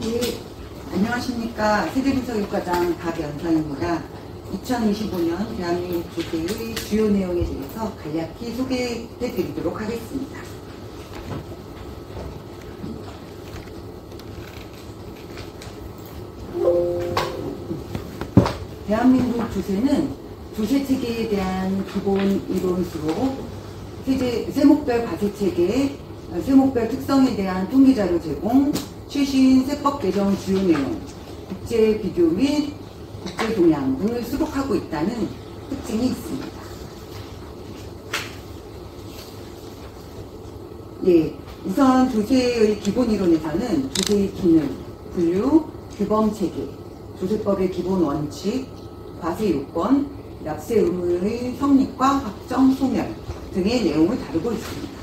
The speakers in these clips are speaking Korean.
네, 안녕하십니까. 세대분석일과장 박연상입니다. 2025년 대한민국 주세의 주요 내용에 대해서 간략히 소개해 드리도록 하겠습니다. 대한민국 주세는 주세체계에 대한 기본 이론수로 세목별 과세체계, 세목별 특성에 대한 통계자료 제공, 최신 세법 개정 주요 내용, 국제 비교 및 국제 동향 등을 수록하고 있다는 특징이 있습니다. 예, 우선 조세의 기본 이론에서는 조세의 기능, 분류, 규범체계, 조세법의 기본 원칙, 과세 요건, 약세 의무의 성립과 확정, 소멸 등의 내용을 다루고 있습니다.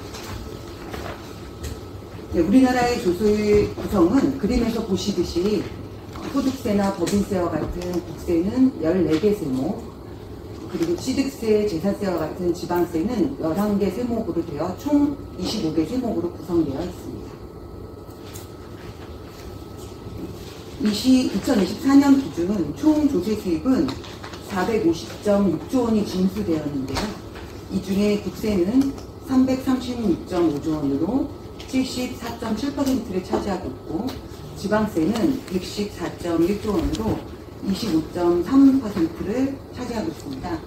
네, 우리나라의 조세의 구성은 그림에서 보시듯이 소득세나 법인세와 같은 국세는 14개 세목, 그리고 취득세, 재산세와 같은 지방세는 11개 세목으로 되어 총 25개 세목으로 구성되어 있습니다. 2024년 기준 총 조세 수입은 450.6조 원이 징수되었는데요. 이 중에 국세는 336.5조 원으로 74.7%를 차지하고 있고, 지방세는 114.1조 원으로 25.3%를 차지하고 있습니다.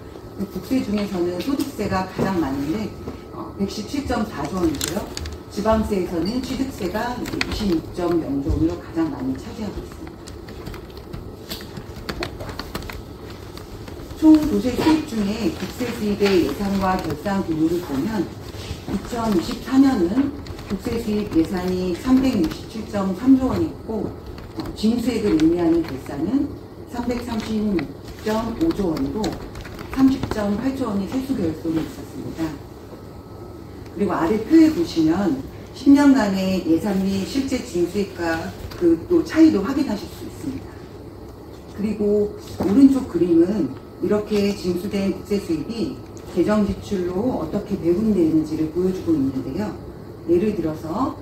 국세 중에서는 소득세가 가장 많은데 117.4조 원이고요. 지방세에서는 취득세가 26.0조 원으로 가장 많이 차지하고 있습니다. 총 조세 수입 중에 국세 수입의 예산과 결산 규모를 보면 2024년은 국세 수입 예산이 367.3조 원이었고, 징수액을 의미하는 결산은 336.5조 원으로 30.8조 원의 세수 결손이 있었습니다. 그리고 아래 표에 보시면 10년간의 예산 및 실제 징수액과 그 또 차이도 확인하실 수 있습니다. 그리고 오른쪽 그림은 이렇게 징수된 국세 수입이 재정 지출로 어떻게 배분되는지를 보여주고 있는데요. 예를 들어서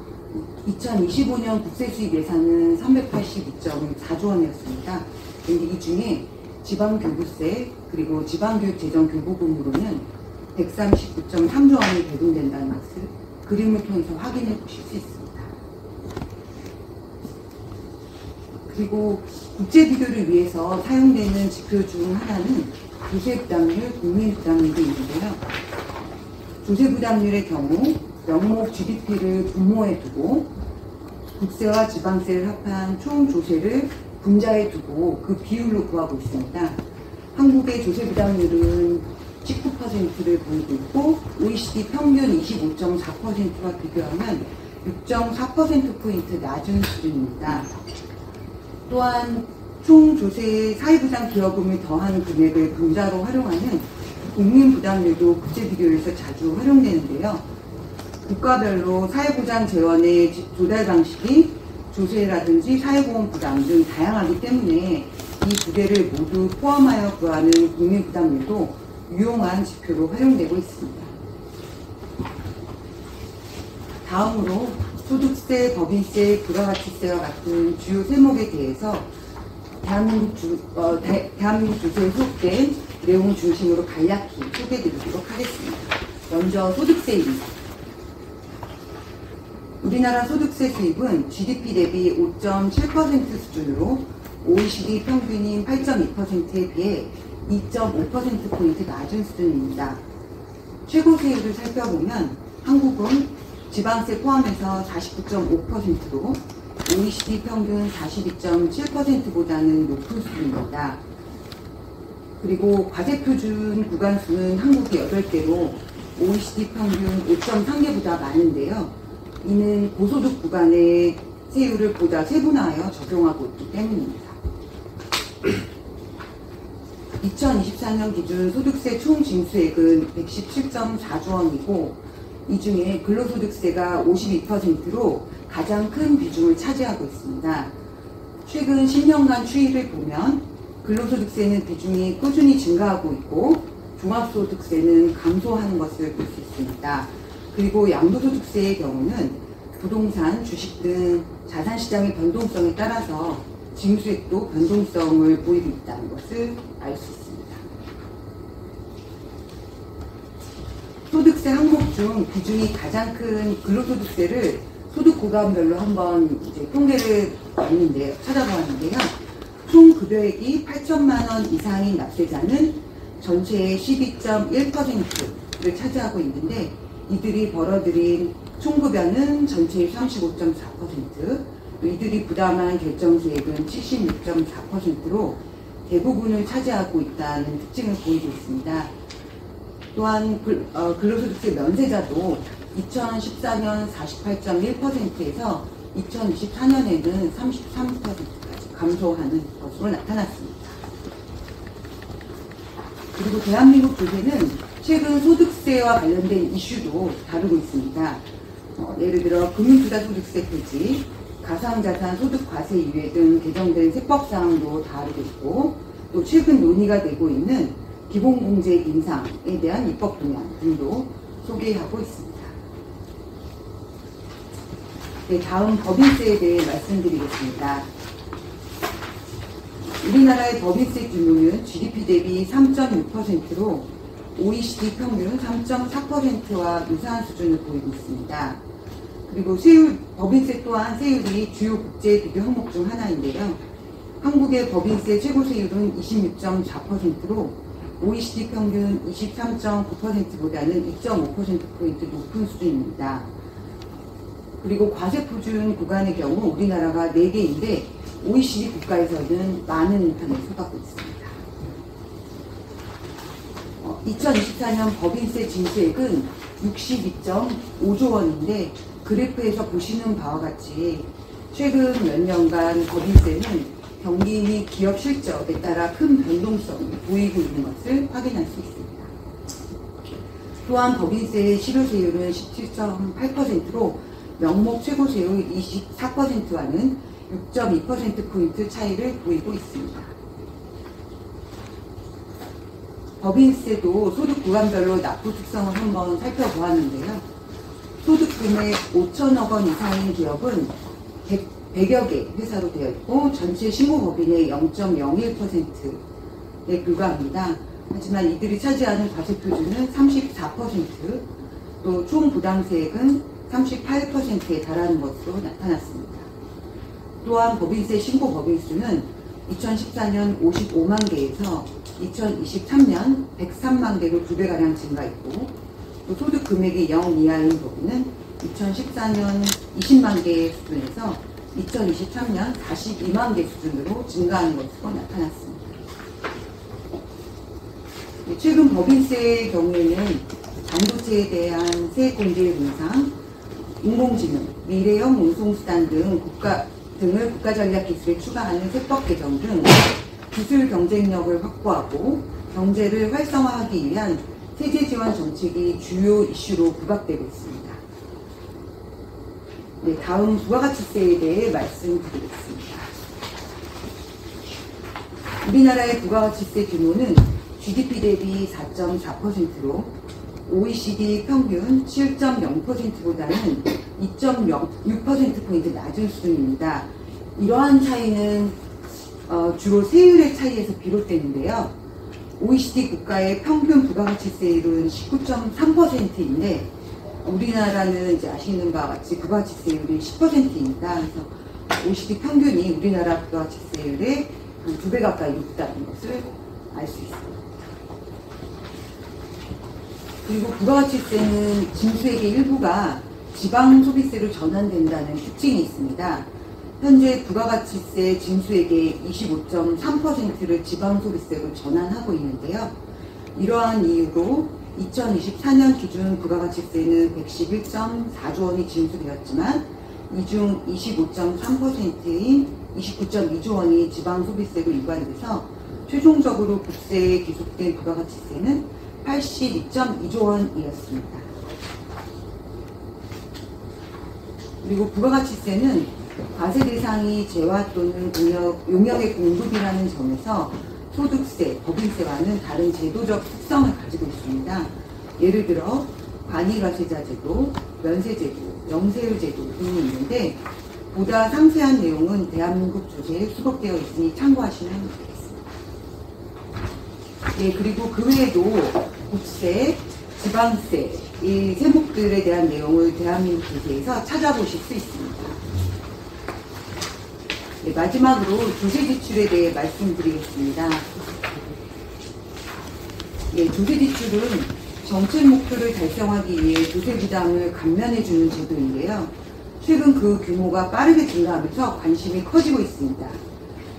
2025년 국세 수입 예산은 382.4조 원이었습니다. 그런데 이 중에 지방교부세 그리고 지방교육재정교부금으로는 139.3조 원이 배분된다는 것을 그림을 통해서 확인해 보실 수 있습니다. 그리고 국제 비교를 위해서 사용되는 지표 중 하나는 조세부담률, 국민부담률이 있는데요. 조세부담률의 경우 명목 GDP를 분모해 두고 국세와 지방세를 합한 총 조세를 분자해 두고 그 비율로 구하고 있습니다. 한국의 조세부담률은 19%를 보이고 있고 OECD 평균 25.4%와 비교하면 6.4%포인트 낮은 수준입니다. 또한 총 조세의 사회보장 기여금을 더한 금액을 분자로 활용하는 국민부담률도 국제 비교에서 자주 활용되는데요. 국가별로 사회보장 재원의 조달 방식이 조세라든지 사회보험 부담 등 다양하기 때문에 이 두 개를 모두 포함하여 구하는 국민부담률도 유용한 지표로 활용되고 있습니다. 다음으로 소득세, 법인세, 부가가치세와 같은 주요 세목에 대해서 대한민국 조세에 속된 내용 중심으로 간략히 소개해드리도록 하겠습니다. 먼저 소득세입니다. 우리나라 소득세 수입은 GDP 대비 5.7% 수준으로 OECD 평균인 8.2%에 비해 2.5%포인트 낮은 수준입니다. 최고 세율을 살펴보면 한국은 지방세 포함해서 49.5%로 OECD 평균 42.7%보다는 높은 수준입니다. 그리고 과세표준 구간수는 한국이 8개로 OECD 평균 5.3개보다 많은데요. 이는 고소득 구간의 세율을 보다 세분화하여 적용하고 있기 때문입니다. 2024년 기준 소득세 총 징수액은 117.4조 원이고 이 중에 근로소득세가 52%로 가장 큰 비중을 차지하고 있습니다. 최근 10년간 추이를 보면 근로소득세는 비중이 꾸준히 증가하고 있고 종합소득세는 감소하는 것을 볼 수 있습니다. 그리고 양도소득세의 경우는 부동산, 주식 등 자산시장의 변동성에 따라서 징수액도 변동성을 보이고 있다는 것을 알 수 있습니다. 소득세 항목 중 비중이 가장 큰 근로소득세를 소득 구간별로 한번 이제 통계를 찾아보았는데요. 총 급여액이 8천만 원 이상인 납세자는 전체의 12.1%를 차지하고 있는데, 이들이 벌어들인 총급여는 전체의 35.4%, 이들이 부담한 결정세액은 76.4%로 대부분을 차지하고 있다는 특징을 보이고 있습니다. 또한 근로소득세 면세자도 2014년 48.1%에서 2024년에는 33%까지 감소하는 것으로 나타났습니다. 그리고 대한민국 조세는 최근 소득세와 관련된 이슈도 다루고 있습니다. 예를 들어 금융투자소득세 폐지, 가상자산 소득과세 유예 등 개정된 세법사항도 다루고 있고, 또 최근 논의가 되고 있는 기본공제액 인상에 대한 입법 동향 등도 소개하고 있습니다. 네, 다음 법인세에 대해 말씀드리겠습니다. 우리나라의 법인세 규모는 GDP 대비 3.6%로 OECD 평균 3.4%와 유사한 수준을 보이고 있습니다. 그리고 법인세 또한 세율이 주요 국제 비교 항목 중 하나인데요. 한국의 법인세 최고 세율은 26.4%로 OECD 평균 23.9%보다는 2.5%포인트 높은 수준입니다. 그리고 과세표준 구간의 경우 우리나라가 4개인데 OECD 국가에서는 많은 편에 속하고 있습니다. 2024년 법인세 징수액은 62.5조 원인데, 그래프에서 보시는 바와 같이 최근 몇 년간 법인세는 경기 및 기업 실적에 따라 큰 변동성을 보이고 있는 것을 확인할 수 있습니다. 또한 법인세의 실효세율은 17.8%로 명목 최고세율 24%와는 6.2%포인트 차이를 보이고 있습니다. 법인세도 소득 구간별로 납부 특성을 한번 살펴보았는데요. 소득 금액 5천억 원 이상인 기업은 100여 개 회사로 되어 있고 전체 신고법인의 0.01%에 불과합니다. 하지만 이들이 차지하는 과세표준은 34%, 또 총 부담세액은 38%에 달하는 것으로 나타났습니다. 또한 법인세 신고 법인 수는 2014년 55만 개에서 2023년 103만 개로 2배가량 증가했고, 또 소득 금액이 0 이하인 법인은 2014년 20만 개 수준에서 2023년 42만 개 수준으로 증가하는 것으로 나타났습니다. 최근 법인세의 경우에는 반도체에 대한 세액 공제 인상, 인공지능, 미래형 운송수단 등을 국가전략 기술에 추가하는 세법 개정 등 기술 경쟁력을 확보하고 경제를 활성화하기 위한 세제 지원 정책이 주요 이슈로 부각되고 있습니다. 네, 다음 부가가치세에 대해 말씀드리겠습니다. 우리나라의 부가가치세 규모는 GDP 대비 4.4%로 OECD 평균 7.0%보다는 2.6%포인트 낮은 수준입니다. 이러한 차이는 주로 세율의 차이에서 비롯되는데요. OECD 국가의 평균 부가가치세율은 19.3%인데 우리나라는 이제 아시는 바와 같이 부가가치세율이 10%입니다. 그래서 OECD 평균이 우리나라 부가가치세율의 한 2배 가까이 높다는 것을 알 수 있습니다. 그리고 부가가치세는 징수액의 일부가 지방소비세로 전환된다는 특징이 있습니다. 현재 부가가치세 징수액의 25.3%를 지방소비세로 전환하고 있는데요. 이러한 이유로 2024년 기준 부가가치세는 111.4조 원이 징수되었지만 이 중 25.3%인 29.2조 원이 지방소비세로 이관돼서 최종적으로 국세에 기속된 부가가치세는 82.2조 원이었습니다. 그리고 부가가치세는 과세 대상이 재화 또는 용역의 공급이라는 점에서 소득세, 법인세와는 다른 제도적 특성을 가지고 있습니다. 예를 들어 관이과세자 제도, 면세제도, 영세율제도 등이 있는데 보다 상세한 내용은 대한민국 조세에 수록되어 있으니 참고하시면 되겠습니다. 네, 그리고 그 외에도 국세, 지방세, 이 세목들에 대한 내용을 대한민국 조세에서 찾아보실 수 있습니다. 네, 마지막으로 조세 지출에 대해 말씀드리겠습니다. 네, 조세 지출은 정책 목표를 달성하기 위해 조세 부담을 감면해주는 제도인데요. 최근 그 규모가 빠르게 증가하면서 관심이 커지고 있습니다.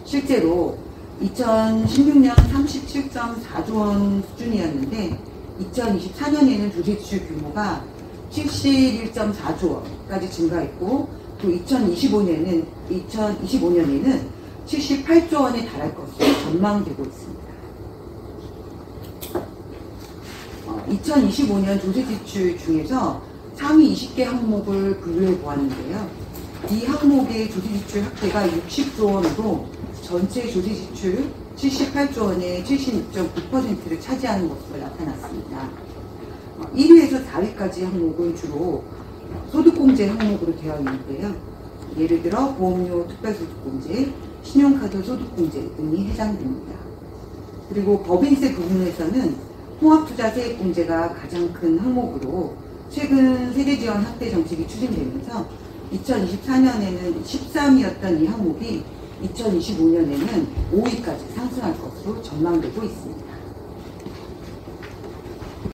실제로 2016년 37.4조 원 수준이었는데 2024년에는 조세 지출 규모가 71.4조 원까지 증가했고 또 2025년에는 78조 원에 달할 것으로 전망되고 있습니다. 2025년 조세 지출 중에서 상위 20개 항목을 분류해 보았는데요. 이 항목의 조세 지출 확대가 60조 원으로 전체 조세 지출 78조 원의 76.9%를 차지하는 것으로 나타났습니다. 1위에서 4위까지 항목은 주로 소득공제 항목으로 되어 있는데요. 예를 들어 보험료 특별소득공제, 신용카드 소득공제 등이 해당됩니다. 그리고 법인세 부분에서는 통합투자세액공제가 가장 큰 항목으로 최근 세대지원 확대 정책이 추진되면서 2024년에는 13위였던 이 항목이 2025년에는 5위까지 상승할 것으로 전망되고 있습니다.